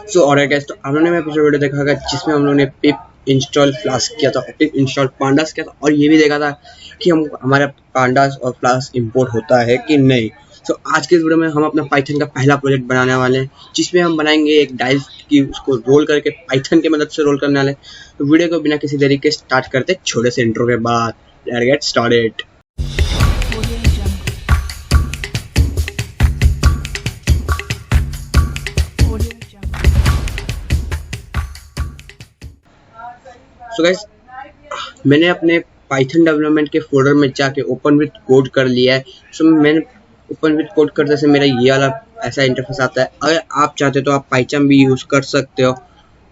सो और गैस, तो आप लोगों ने मेरा पिछले वीडियो देखा होगा जिसमें हम लोगों ने पिप इंस्टॉल फ्लास्क किया था, पिप इंस्टॉल पांडास किया था, और ये भी देखा था कि हम हमारा पांडास और फ्लास्क इंपोर्ट होता है कि नहीं। तो आज के इस वीडियो में हम अपना पाइथन का पहला प्रोजेक्ट बनाने वाले हैं, जिसमें हम बनाएंगे एक डाइल्स की, उसको रोल करके पाइथन की मदद से रोल करने वाले। तो वीडियो को बिना किसी देरी के स्टार्ट करते छोटे से इंट्रो के बाद। Let's get started. So guys, मैंने अपने पाइथन डेवलपमेंट के फोल्डर में जाके ओपन विद कोड कर लिया है। सो मैंने ओपन विद कोड करने से मेरा ये वाला ऐसा इंटरफेस आता है। अगर आप चाहते तो आप पाइथन भी यूज़ कर सकते हो।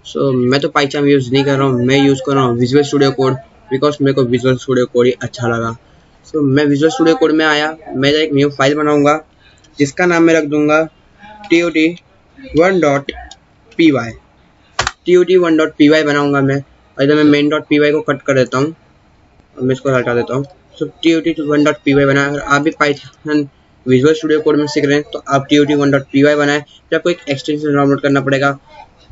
सो मैं तो पाइथन यूज़ नहीं कर रहा हूँ, मैं यूज़ कर रहा हूँ विजुअल स्टूडियो कोड, बिकॉज मेरे को विजुअल स्टूडियो कोड ही अच्छा लगा। सो मैं विजुअल स्टूडियो कोड में आया, मैं एक न्यू फाइल बनाऊँगा जिसका नाम मैं रख दूँगा tot1.py। tot1.py बनाऊँगा मैं। इधर मैं main.py को कट कर देता हूँ, मैं इसको हटा देता हूँ। सो tot1.py बनाए। अगर आप भी पाइथन विजुअल स्टूडियो कोड में सीख रहे हैं तो आप tot1.py बनाए। फिर आपको एक एक्सटेंशन डाउनलोड करना पड़ेगा,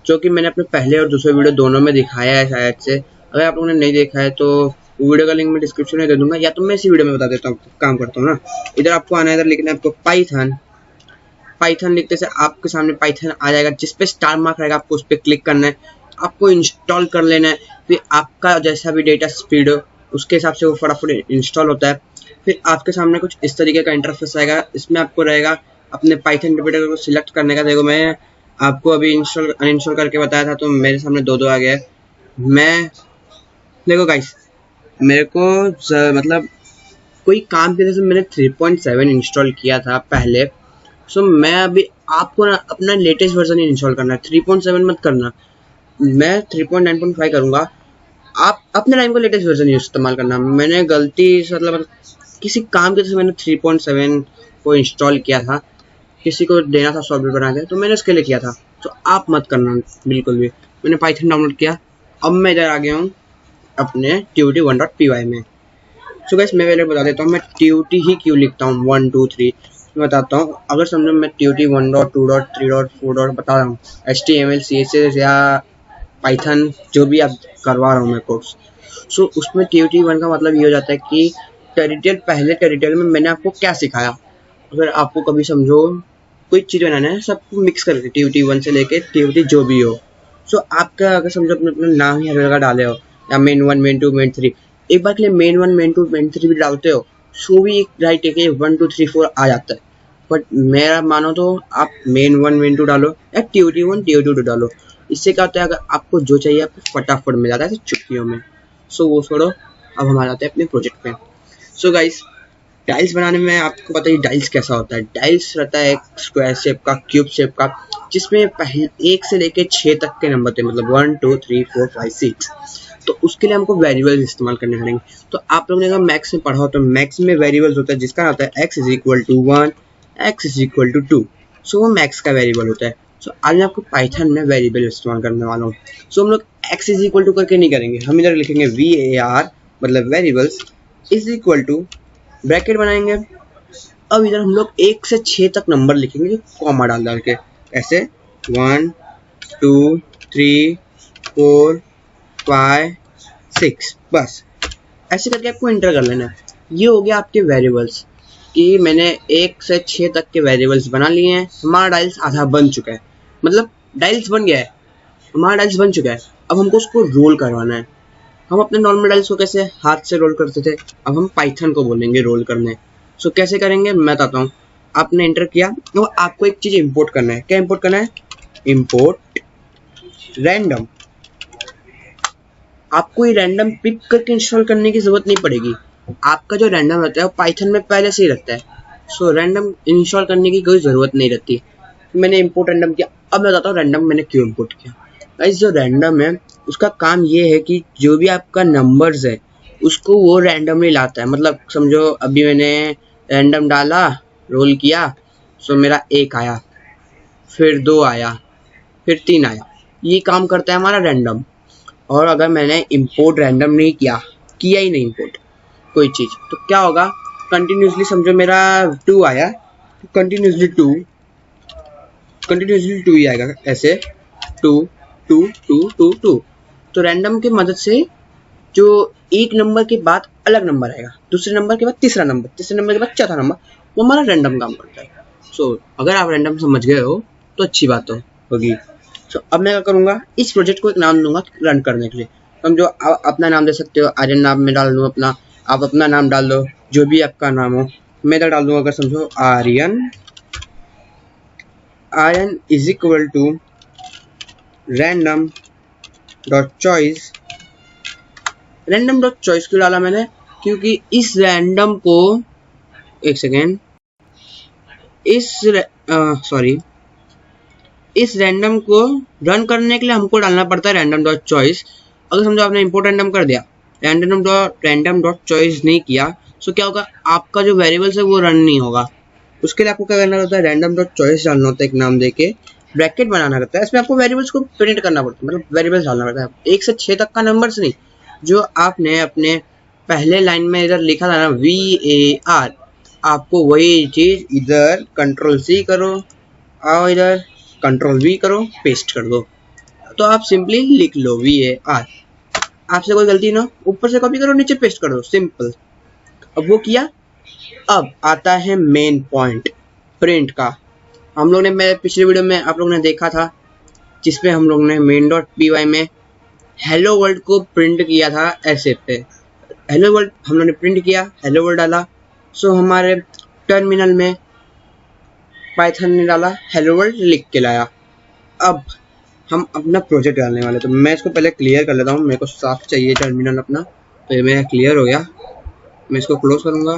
जो कि मैंने अपने पहले और दूसरे वीडियो दोनों में दिखाया है शायद से। अगर आप लोगों ने नहीं देखा है तो वीडियो का लिंक मैं डिस्क्रिप्शन में दे दूंगा, या तो मैं इसी वीडियो में बता देता हूँ। काम करता हूँ ना, इधर आपको आना है, इधर लिखना है आपको पाइथन। पाइथन लिखते से आपके सामने पाइथन आ जाएगा, जिस पे स्टार मार्क रहेगा आपको उस पर क्लिक करना है, आपको इंस्टॉल कर लेना है। फिर आपका जैसा भी डेटा स्पीड हो उसके हिसाब से वो फटाफट इंस्टॉल होता है। फिर आपके सामने कुछ इस तरीके का इंटरफेस आएगा। इसमें आपको रहेगा अपने पाइथन इंटरप्रेटर को सिलेक्ट करने का। देखो, मैं आपको अभी इंस्टॉल अनइंस्टॉल करके बताया था तो मेरे सामने दो आ गया है। मैं देखो गाइस, मेरे को मतलब कोई काम की वजह से मैंने 3.7 इंस्टॉल किया था पहले। सो मैं अभी आपको ना अपना लेटेस्ट वर्जन ही इंस्टॉल करना है, 3.7 मत करना। मैं 3.9.5 करूँगा। आप अपने टाइम को लेटेस्ट वर्जन ही इस्तेमाल करना। मैंने गलती से मतलब किसी काम की वजह से मैंने 3.7 को इंस्टॉल किया था, किसी को देना था सॉफ्टवेयर बना के, तो मैंने उसके लिए किया था। तो आप मत करना बिल्कुल भी। मैंने पाइथन डाउनलोड किया, अब मैं इधर आ गया हूँ अपने tot1.py में। सो गाइस, मैं पहले बता देता हूँ मैं tot ही क्यों लिखता हूँ 1 2 3 मैं बताता हूँ। अगर समझो मैं tot1.2.3.4 बता रहा हूँ, HTML CSS या पाइथन जो भी आप करवा रहा हूँ मैं कोर्स, सो उसमें tot1 का मतलब ये हो जाता है कि ट्यूटोरियल, पहले ट्यूटोरियल में मैंने आपको क्या सिखाया। अगर आपको कभी समझो कोई चीज़ बनाना है, सबको मिक्स करके tot1 से लेके tot जो भी हो। सो आपका अगर समझो अपने अपना नाम ही हर जगह डाले हो, या main1 main2 main3, एक बार के लिए main1 main2 main3 भी डालते हो, सो भी एक राइट है कि 1 2 3 4 आ जाता है। बट मेरा मानो तो आप main1 main2 डालो या tot1 tot2 डालो। इससे क्या होता है, अगर आपको जो चाहिए आपको फटाफट मिल जाता है चुटकियों में। सो वो छोड़ो, अब हम आ जाते हैं अपने प्रोजेक्ट पे। सो गाइस, डाइल्स बनाने में आपको पता है डाइल्स कैसा होता है। डाइल्स रहता है एक स्क्वायर शेप का, क्यूब शेप का, जिसमें पहले 1 से लेके 6 तक के नंबर थे, मतलब 1 2 3 4 5 6। तो उसके लिए हमको वेरिएबल्स इस्तेमाल करने पड़ेंगे। तो आप लोगों ने अगर मैथ्स में पढ़ा हो तो मैथ्स में वेरिएबल्स होता है जिसका होता है x = 1, x = 2। सो वो मैथ्स का वेरिएबल होता है। सो आज मैं आपको पाइथन में वेरिएबल इस्तेमाल करने वाला हूँ। सो हम लोग x = करके नहीं करेंगे, हम इधर लिखेंगे var, मतलब वेरिएबल्स = ब्रैकेट बनाएंगे। अब इधर हम लोग 1 से 6 तक नंबर लिखेंगे कॉमा डाल के, ऐसे 1 2 3 4 5 6, बस ऐसे करके आपको एंटर कर लेना है। ये हो गया आपके वेरिएबल्स कि मैंने 1 से 6 तक के वेरिएबल्स बना लिए हैं। हमारा डाइल्स आधा बन चुका है, मतलब डाइल्स बन गया है, हमारा डाइल्स बन चुका है। अब हमको उसको रोल करवाना है। हम अपने नॉर्मल डाइल्स को कैसे हाथ से रोल करते थे, अब हम पाइथन को बोलेंगे रोल करने। सो कैसे करेंगे मैं बताता हूँ। आपने एंटर किया तो आपको एक चीज़ इंपोर्ट करना है। क्या इंपोर्ट करना है? Import random. आपको ये रैंडम पिक करके इंस्टॉल करने की जरूरत नहीं पड़ेगी। आपका जो रैंडम रहता है वो पाइथन में पहले से ही रहता है। सो रैंडम इंस्टॉल करने की कोई ज़रूरत नहीं रहती। मैंने इंपोर्ट रैंडम किया। अब मैं बताता हूँ रैंडम मैंने क्यों इंपोर्ट किया। गाइस, जो रैंडम है उसका काम ये है कि जो भी आपका नंबर्स है उसको वो रैंडमली लाता है। मतलब समझो अभी मैंने रैंडम डाला, रोल किया, सो मेरा 1 आया, फिर 2 आया, फिर 3 आया। ये काम करता है हमारा रैंडम। और अगर मैंने इंपोर्ट रैंडम नहीं किया ही नहीं इंपोर्ट कोई चीज़, तो क्या होगा, कंटिन्यूसली समझो मेरा 2 आया, कंटिन्यूसली 2 ही आएगा ऐसे। 2 2 2 2 2। तो रैंडम की मदद से जो एक नंबर के बाद अलग नंबर आएगा, दूसरे नंबर के बाद तीसरे नंबर के बाद चौथा नंबर, वो हमारा रैंडम काम करता है। सो अगर आप रैंडम समझ गए हो तो अच्छी बात होगी। सो अब मैं क्या करूँगा, इस प्रोजेक्ट को एक नाम दूंगा रन करने के लिए। समझो अपना नाम दे सकते हो, आर्यन नाम में डाल दूँ अपना, आप अपना नाम डाल दो जो भी आपका नाम हो। मैं इधर डाल दूंगा अगर समझो Aryan is equal to random dot choice. Random dot choice क्यों डाला मैंने, क्योंकि इस रैंडम को एक सेकेंड इस रैंडम को रन करने के लिए हमको डालना पड़ता है रैंडम डॉट चॉइस। अगर समझो आपने इंपोर्ट रैंडम कर दिया, रैंडम डॉट चॉइस नहीं किया, तो क्या होगा, आपका जो वेरिएबल्स है वो रन नहीं होगा। उसके लिए आपको क्या करना होता है, रैंडम डॉट चॉइस डालना होता है, एक नाम देके ब्रैकेट बनाना रहता है। इसमें आपको वेरिएबल्स को प्रिंट करना पड़ता है, मतलब वेरिएबल्स डालना पड़ता है 1 से 6 तक का नंबर्स नहीं, जो आपने अपने पहले लाइन में इधर लिखा था ना VAR, आपको वही चीज इधर कंट्रोल C करो और इधर कंट्रोल V करो, पेस्ट कर दो, तो आप सिंपली लिख लो VAR। आपसे कोई गलती ना, ऊपर से कॉपी करो, नीचे पेस्ट कर दो, सिंपल। अब वो किया, अब आता है मेन पॉइंट प्रिंट का। हम लोग ने, मैं पिछले वीडियो में आप लोगों ने देखा था, जिसपे हम लोग ने main.py में हेलो वर्ल्ड को प्रिंट किया था ऐसे पे। हेलो वर्ल्ड हम लोग ने प्रिंट किया, हेलो वर्ल्ड डाला। सो हमारे टर्मिनल में पाइथन ने डाला हेलो वर्ल्ड लिख के लाया। अब हम अपना प्रोजेक्ट डालने वाले, तो मैं इसको पहले क्लियर कर लेता हूँ, मेरे को साफ चाहिए टर्मिनल अपना। तो ये मेरा क्लियर हो गया, मैं इसको क्लोज करूँगा।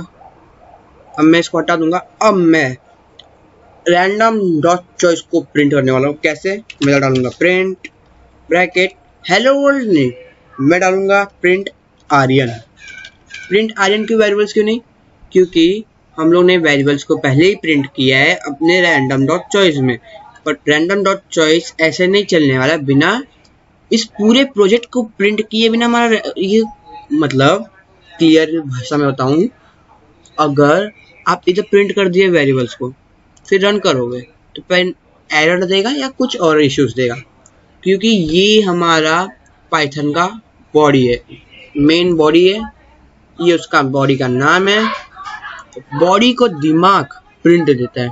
अब मैं इसको हटा दूंगा। अब मैं रैंडम डॉट चॉइस को प्रिंट करने वाला हूँ। कैसे, मैं डालूंगा प्रिंट ब्रैकेट हेलो वर्ल्ड नहीं, मैं डालूंगा प्रिंट आर्यन। प्रिंट आर्यन की वेरिएबल्स क्यों नहीं, क्योंकि हम लोग ने वेरिएबल्स को पहले ही प्रिंट किया है अपने रैंडम डॉट चॉइस में। बट रैंडम डॉट चॉइस ऐसे नहीं चलने वाला बिना इस पूरे प्रोजेक्ट को प्रिंट किए बिना। हमारा ये मतलब क्लियर भाषा में बताऊं, अगर आप इधर प्रिंट कर दिए वेरिएबल्स को, फिर रन करोगे तो एरर देगा या कुछ और इश्यूज देगा, क्योंकि ये हमारा पाइथन का बॉडी है, मेन बॉडी है, ये उसका बॉडी का नाम है। बॉडी को दिमाग प्रिंट देता है,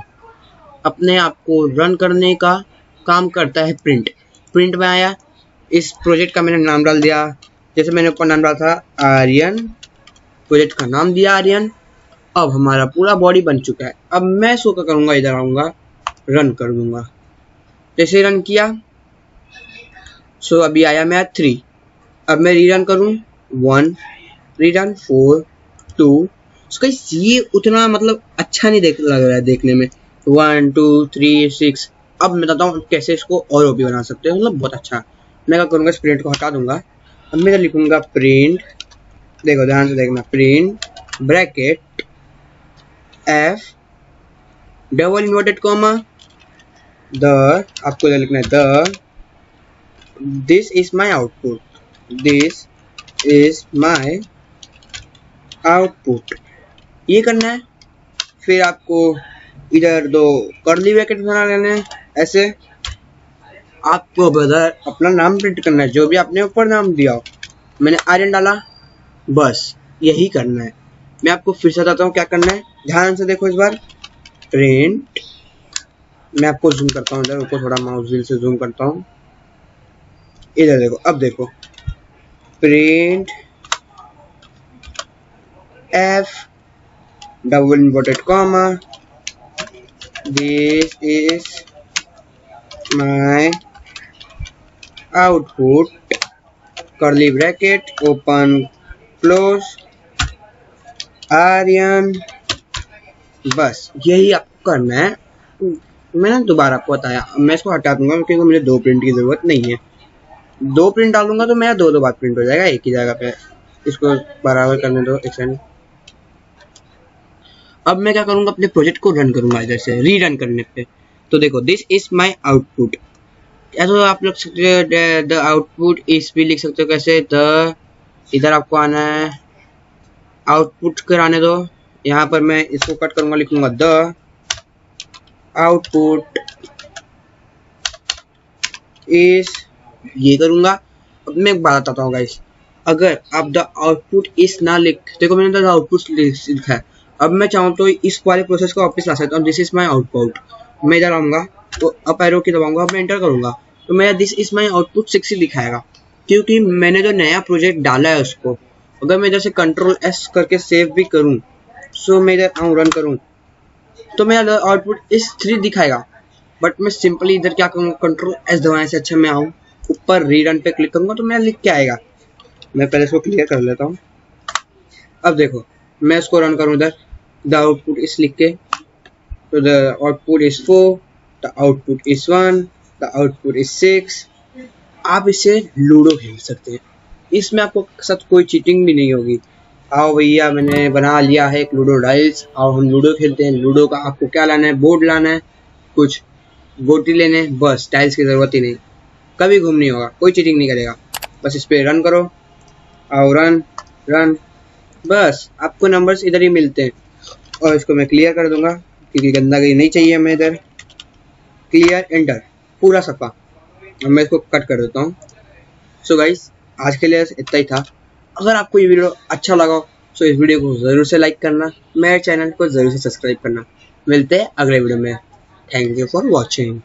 अपने आप को रन करने का काम करता है प्रिंट। प्रिंट में आया, इस प्रोजेक्ट का मैंने नाम डाल दिया, जैसे मैंने ऊपर नाम डाला था आर्यन, प्रोजेक्ट का नाम दिया आर्यन। अब हमारा पूरा बॉडी बन चुका है। अब मैं इसको क्या करूँगा, इधर आऊँगा, रन कर दूंगा। जैसे रन किया, सो अभी आया मेरा 3। अब मैं रीरन करूँ 1, रीरन 4, 2। उसका ये उतना मतलब अच्छा नहीं लग रहा है देखने में, 1 2 3 6। अब मैं बताता हूँ कैसे इसको और ओपी बना सकते हो, मतलब बहुत अच्छा। मैं क्या करूँगा, इस प्रिंट को हटा दूंगा। अब मैं लिखूंगा प्रिंट, देखो ध्यान से देखना, print bracket F double inverted comma the, आपको लिखना है the, this is my output, this is my output, ये करना है। फिर आपको इधर 2 कर्ली ब्रैकेट बना लेने हैं ऐसे। आपको ब्रदर अपना नाम प्रिंट करना है, जो भी आपने ऊपर नाम दिया हो। मैंने आर्यन डाला, बस यही करना है। मैं आपको फिर से बताता हूँ क्या करना है, ध्यान से देखो इस बार। प्रिंट, मैं आपको जूम करता हूँ, इधर ऊपर थोड़ा माउस व्हील से जूम करता हूँ, इधर देखो। अब देखो, print F double inverted comma this is my output, curly bracket open close Aryan. बस यही आपको करना है। मैंने दोबारा आपको बताया, मैं इसको हटा दूंगा क्योंकि मुझे 2 प्रिंट की जरूरत नहीं है। 2 प्रिंट डालूंगा तो मेरा 2 बार प्रिंट हो जाएगा एक ही जगह पे। इसको बराबर करने दो एक सेकंड। अब मैं क्या करूंगा, अपने प्रोजेक्ट को रन करूंगा इधर से रीरन करने पे। तो देखो, दिस इज माय आउटपुट, या तो आप लिख सकते हो द आउटपुट इस भी लिख सकते हो। कैसे, द, इधर आपको आना है, आउटपुट कराने दो। यहाँ पर मैं इसको कट करूंगा, लिखूंगा द आउटपुट इज ये करूंगा। अब मैं एक बात बताता हूँ गाइस, अगर आप द आउटपुट इस ना लिख, देखो मैंने द आउटपुट लिखा है, अब मैं चाहूँ तो इस वाले प्रोसेस को वापस ला सकता हूँ। दिस इज माई आउटपुट, मैं इधर आऊंगा तो अप एरो की दबाऊंगा, मैं एंटर करूंगा तो मेरा दिस इज माई आउटपुट 6 ही दिखाएगा, क्योंकि मैंने जो नया प्रोजेक्ट डाला है उसको, अगर मैं इधर से कंट्रोल एस करके सेव भी करूँ, सो मैं इधर आऊँ रन करूँ तो मेरा आउटपुट इस 3 दिखाएगा। बट मैं सिंपली इधर क्या करूँगा, कंट्रोल एस दबाने से अच्छा मैं आऊँ ऊपर रीरन पे क्लिक करूंगा तो मेरा लिख के आएगा। मैं पहले इसको क्लियर कर लेता हूँ। अब देखो मैं इसको रन करूँ इधर, द आउटपुट इस लिख के, तो the output is 4, the output is 1, the output is 6। आप इसे लूडो खेल सकते हैं, इसमें आपको साथ कोई चीटिंग भी नहीं होगी। आओ भैया मैंने बना लिया है एक लूडो डाइल्स, आओ हम लूडो खेलते हैं। लूडो का आपको क्या लाना है, बोर्ड लाना है, कुछ गोटी लेने, बस टाइल्स की जरूरत ही नहीं, कभी घूम नहीं होगा, कोई चीटिंग नहीं करेगा। बस इस पे रन करो, आओ रन रन, बस आपको नंबर्स इधर ही मिलते हैं। और इसको मैं क्लियर कर दूंगा क्योंकि गंदगी नहीं चाहिए हमें इधर। क्लियर एंटर, पूरा सफा। अब मैं इसको कट कर देता हूँ। सो गाइस आज के लिए इतना ही था। अगर आपको ये वीडियो अच्छा लगा तो इस वीडियो को ज़रूर से लाइक करना, मेरे चैनल को ज़रूर से सब्सक्राइब करना। मिलते हैं अगले वीडियो में। Thank you for watching.